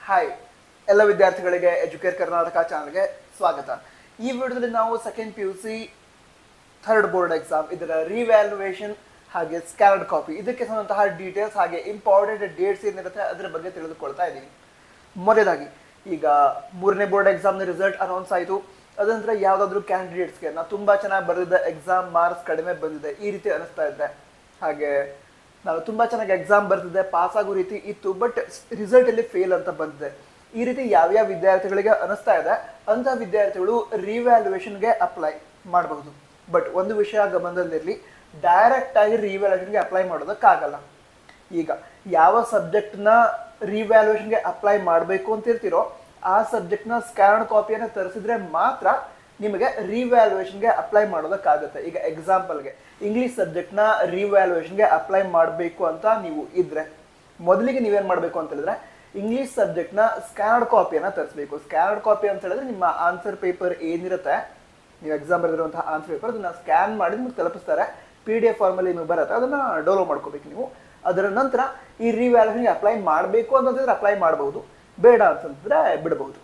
Hi ಎಲ್ಲ ವಿದ್ಯಾರ್ಥಿಗಳಿಗೆ Educare Karnataka ಚಾನಲ್ಗೆ ಸ್ವಾಗತ. ಈ ವಿಡಿಯೋದಲ್ಲಿ ನಾವು second PUC third board exam ಇದರ ರಿವ್ಯಾಲ್ಯೂಯೇಷನ್ ಹಾಗೆ ಸ್ಕ್ಯಾನ್ಡ್ ಕಾಪಿ ಇದಕ್ಕೆ ಸಂಬಂಧಂತಹ ಡೀಟೇಲ್ಸ್ ಹಾಗೆ ಇಂಪಾರ್ಟೆಂಟ್ ಡೇಟ್ಸ್ ಏನಿರುತ್ತೆ ಅದರ ಬಗ್ಗೆ ತಿಳಿದುಕೊಳ್ತಾ ಇದ್ದೀವಿ. ಮೊದಲಾಗಿ ಈಗ ಮೂರನೇ ಬೋರ್ಡ್ ಎಕ್ಸಾಮ್ನ ರಿಸಲ್ಟ್ ಅನೌನ್ಸ್ ಆಯಿತು. ಅದಂತರ ಯಾವುದಾದ್ರೂ ಕ್ಯಾಂಡಿಡೇಟ್ಸ್ಗೆ ನಾವು ತುಂಬ ಚೆನ್ನಾಗಿ ಬರೆದಿದ್ದ ಎಕ್ಸಾಮ್ ಮಾರ್ಕ್ಸ್ ಕಡಿಮೆ ಬಂದಿದೆ ಈ ರೀತಿ ಅನಿಸ್ತಾ ಇದ್ದೆ, ಹಾಗೆ ನಾವು ತುಂಬ ಚೆನ್ನಾಗಿ ಎಕ್ಸಾಮ್ ಬರ್ತಿದ್ದೆ, ಪಾಸ್ ಆಗೋ ರೀತಿ ಇತ್ತು, ಬಟ್ ರಿಸಲ್ಟಲ್ಲಿ ಫೇಲ್ ಅಂತ ಬಂದಿದೆ, ಈ ರೀತಿ ಯಾವ್ಯಾವ ವಿದ್ಯಾರ್ಥಿಗಳಿಗೆ ಅನಿಸ್ತಾ ಇದೆ ಅಂಥ ವಿದ್ಯಾರ್ಥಿಗಳು ರಿವ್ಯಾಲ್ಯೂಯೇಷನ್ಗೆ ಅಪ್ಲೈ ಮಾಡಬಹುದು. ಬಟ್ ಒಂದು ವಿಷಯ ಗಮನದಲ್ಲಿರಲಿ, ಡೈರೆಕ್ಟ್ ಆಗಿ ರಿವ್ಯಾಲ್ಯೂಯೇಷನ್ಗೆ ಅಪ್ಲೈ ಮಾಡೋದಕ್ಕಾಗಲ್ಲ. ಈಗ ಯಾವ ಸಬ್ಜೆಕ್ಟ್ನ ರಿವ್ಯಾಲ್ಯೂಯೇಷನ್ಗೆ ಅಪ್ಲೈ ಮಾಡಬೇಕು ಅಂತ ಇರ್ತೀರೋ ಆ ಸಬ್ಜೆಕ್ಟ್ನ ಸ್ಕ್ಯಾನ್ ಕಾಪಿಯನ್ನು ತರಿಸಿದ್ರೆ ಮಾತ್ರ ನಿಮಗೆ ರಿವ್ಯಾಲ್ಯೂಯೇಷನ್ಗೆ ಅಪ್ಲೈ ಮಾಡೋದಕ್ಕಾಗುತ್ತೆ. ಈಗ ಎಕ್ಸಾಂಪಲ್ಗೆ ಇಂಗ್ಲೀಷ್ ಸಬ್ಜೆಕ್ಟ್ನ ರಿವ್ಯಾಲ್ಯೂಯೇಷನ್ಗೆ ಅಪ್ಲೈ ಮಾಡಬೇಕು ಅಂತ ನೀವು ಇದ್ರೆ ಮೊದಲಿಗೆ ನೀವೇನು ಮಾಡಬೇಕು ಅಂತ ಹೇಳಿದ್ರೆ ಇಂಗ್ಲೀಷ್ ಸಬ್ಜೆಕ್ಟ್ನ ಸ್ಕ್ಯಾನ್ಡ್ ಕಾಪಿಯನ್ನು ತರಿಸಬೇಕು. ಸ್ಕ್ಯಾನ್ಡ್ ಕಾಪಿ ಅಂತ ಹೇಳಿದ್ರೆ ನಿಮ್ಮ ಆನ್ಸರ್ ಪೇಪರ್ ಏನಿರುತ್ತೆ, ನೀವು ಎಕ್ಸಾಮ್ ಬರೆದಿರುವಂತಹ ಆನ್ಸರ್ ಪೇಪರ್ ಅದನ್ನು ಸ್ಕ್ಯಾನ್ ಮಾಡಿ ನಿಮ್ಗೆ ತಲುಪಿಸ್ತಾರೆ. PDF ಫಾರ್ಮಲ್ಲಿ ನಿಮಗೆ ಬರುತ್ತೆ, ಅದನ್ನು ಡೌನ್ಲೋಡ್ ಮಾಡ್ಕೋಬೇಕು ನೀವು. ಅದರ ನಂತರ ಈ ರಿವ್ಯಾಲ್ಯೂಯೇಷನ್ಗೆ ಅಪ್ಲೈ ಮಾಡಬೇಕು ಅಂತಂದ್ರೆ ಅಪ್ಲೈ ಮಾಡಬಹುದು, ಬೇಡ ಅಂತಂದ್ರೆ ಬಿಡಬಹುದು.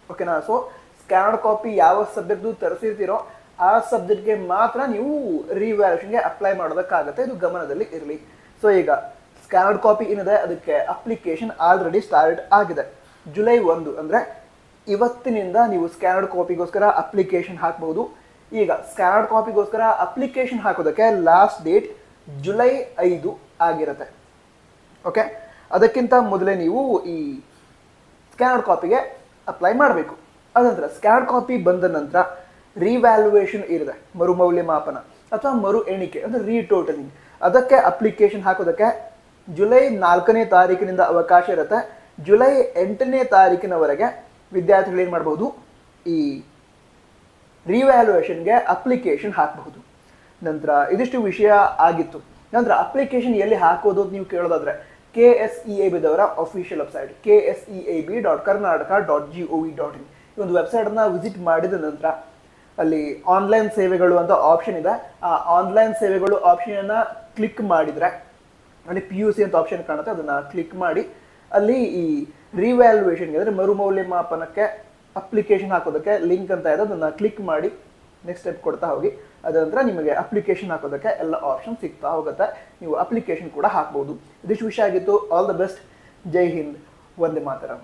ಓಕೆನಾ? ಸೊ ಸ್ಕ್ಯಾನ್ಡ್ ಕಾಪಿ ಯಾವ ಸಬ್ಜೆಕ್ಟ್ದು ತರಿಸಿರ್ತೀರೋ ಆ ಸಬ್ಜೆಕ್ಟ್ಗೆ ಮಾತ್ರ ನೀವು ರಿವ್ಯಾಲ್ಯೂಯೇಷನ್ಗೆ ಅಪ್ಲೈ ಮಾಡೋದಕ್ಕಾಗುತ್ತೆ, ಇದು ಗಮನದಲ್ಲಿ ಇರಲಿ. ಸೊ ಈಗ ಸ್ಕ್ಯಾನ್ಡ್ ಕಾಪಿ ಏನಿದೆ ಅದಕ್ಕೆ ಅಪ್ಲಿಕೇಶನ್ ಆಲ್ರೆಡಿ ಸ್ಟಾರ್ಟ್ ಆಗಿದೆ. ಜುಲೈ 1 ಅಂದರೆ ಇವತ್ತಿನಿಂದ ನೀವು ಸ್ಕ್ಯಾನ್ಡ್ ಕಾಪಿಗೋಸ್ಕರ ಅಪ್ಲಿಕೇಶನ್ ಹಾಕ್ಬಹುದು. ಈಗ ಸ್ಕ್ಯಾನ್ಡ್ ಕಾಪಿಗೋಸ್ಕರ ಅಪ್ಲಿಕೇಶನ್ ಹಾಕೋದಕ್ಕೆ ಲಾಸ್ಟ್ ಡೇಟ್ ಜುಲೈ 5 ಆಗಿರುತ್ತೆ. ಓಕೆ, ಅದಕ್ಕಿಂತ ಮೊದಲೇ ನೀವು ಈ ಸ್ಕ್ಯಾನ್ಡ್ ಕಾಪಿಗೆ ಅಪ್ಲೈ ಮಾಡಬೇಕು. ಅದಂತರ ಸ್ಕ್ಯಾನ್ಡ್ ಕಾಪಿ ಬಂದ ನಂತರ ರಿವ್ಯಾಲ್ಯೂಯೇಷನ್ ಇರುತ್ತೆ, ಮರುಮೌಲ್ಯಮಾಪನ ಅಥವಾ ಮರು ಎಣಿಕೆ ಅಂದರೆ ರೀಟೋಟಲಿಂಗ್. ಅದಕ್ಕೆ ಅಪ್ಲಿಕೇಶನ್ ಹಾಕೋದಕ್ಕೆ ಜುಲೈ 4ನೇ ತಾರೀಕಿನಿಂದ ಅವಕಾಶ ಇರುತ್ತೆ. ಜುಲೈ 8ನೇ ತಾರೀಕಿನವರೆಗೆ ವಿದ್ಯಾರ್ಥಿಗಳು ಏನು ಮಾಡಬಹುದು, ಈ ರಿವ್ಯಾಲ್ಯೂಯೇಷನ್ಗೆ ಅಪ್ಲಿಕೇಶನ್ ಹಾಕಬಹುದು. ನಂತರ ಇದಿಷ್ಟು ವಿಷಯ ಆಗಿತ್ತು. ನಂತರ ಅಪ್ಲಿಕೇಶನ್ ಎಲ್ಲಿ ಹಾಕೋದು ಅಂತ ನೀವು ಕೇಳೋದಾದ್ರೆ KSEAB ದವರ ಅಫಿಷಿಯಲ್ ವೆಬ್ಸೈಟ್ KSEAB.karnataka.gov.in ಈ ಒಂದು ವೆಬ್ಸೈಟನ್ನು ವಿಸಿಟ್ ಮಾಡಿದ ನಂತರ ಅಲ್ಲಿ ಆನ್ಲೈನ್ ಸೇವೆಗಳು ಅಂತ ಆಪ್ಷನ್ ಇದೆ. ಆ ಆನ್ಲೈನ್ ಸೇವೆಗಳು ಆಪ್ಷನನ್ನು ಕ್ಲಿಕ್ ಮಾಡಿದರೆ ಅಲ್ಲಿ PUC ಅಂತ ಆಪ್ಷನ್ ಕಾಣುತ್ತೆ, ಅದನ್ನು ಕ್ಲಿಕ್ ಮಾಡಿ ಅಲ್ಲಿ ಈ ರಿವ್ಯಾಲ್ಯೂಯೇಷನ್ಗೆ ಅಂದರೆ ಮರುಮೌಲ್ಯಮಾಪನಕ್ಕೆ ಅಪ್ಲಿಕೇಶನ್ ಹಾಕೋದಕ್ಕೆ ಲಿಂಕ್ ಅಂತ ಇದೆ, ಅದನ್ನು ಕ್ಲಿಕ್ ಮಾಡಿ ನೆಕ್ಸ್ಟ್ ಸ್ಟೆಪ್ ಕೊಡ್ತಾ ಹೋಗಿ. ಅದ ನಂತರ ನಿಮಗೆ ಅಪ್ಲಿಕೇಶನ್ ಹಾಕೋದಕ್ಕೆ ಎಲ್ಲ ಆಪ್ಷನ್ ಸಿಗ್ತಾ ಹೋಗುತ್ತೆ, ನೀವು ಅಪ್ಲಿಕೇಶನ್ ಕೂಡ ಹಾಕ್ಬೋದು. ಇದಿಷ್ಟು ವಿಷಯ ಆಗಿತ್ತು. All the best. ಜೈ ಹಿಂದ್, ವಂದೇ ಮಾತರಂ.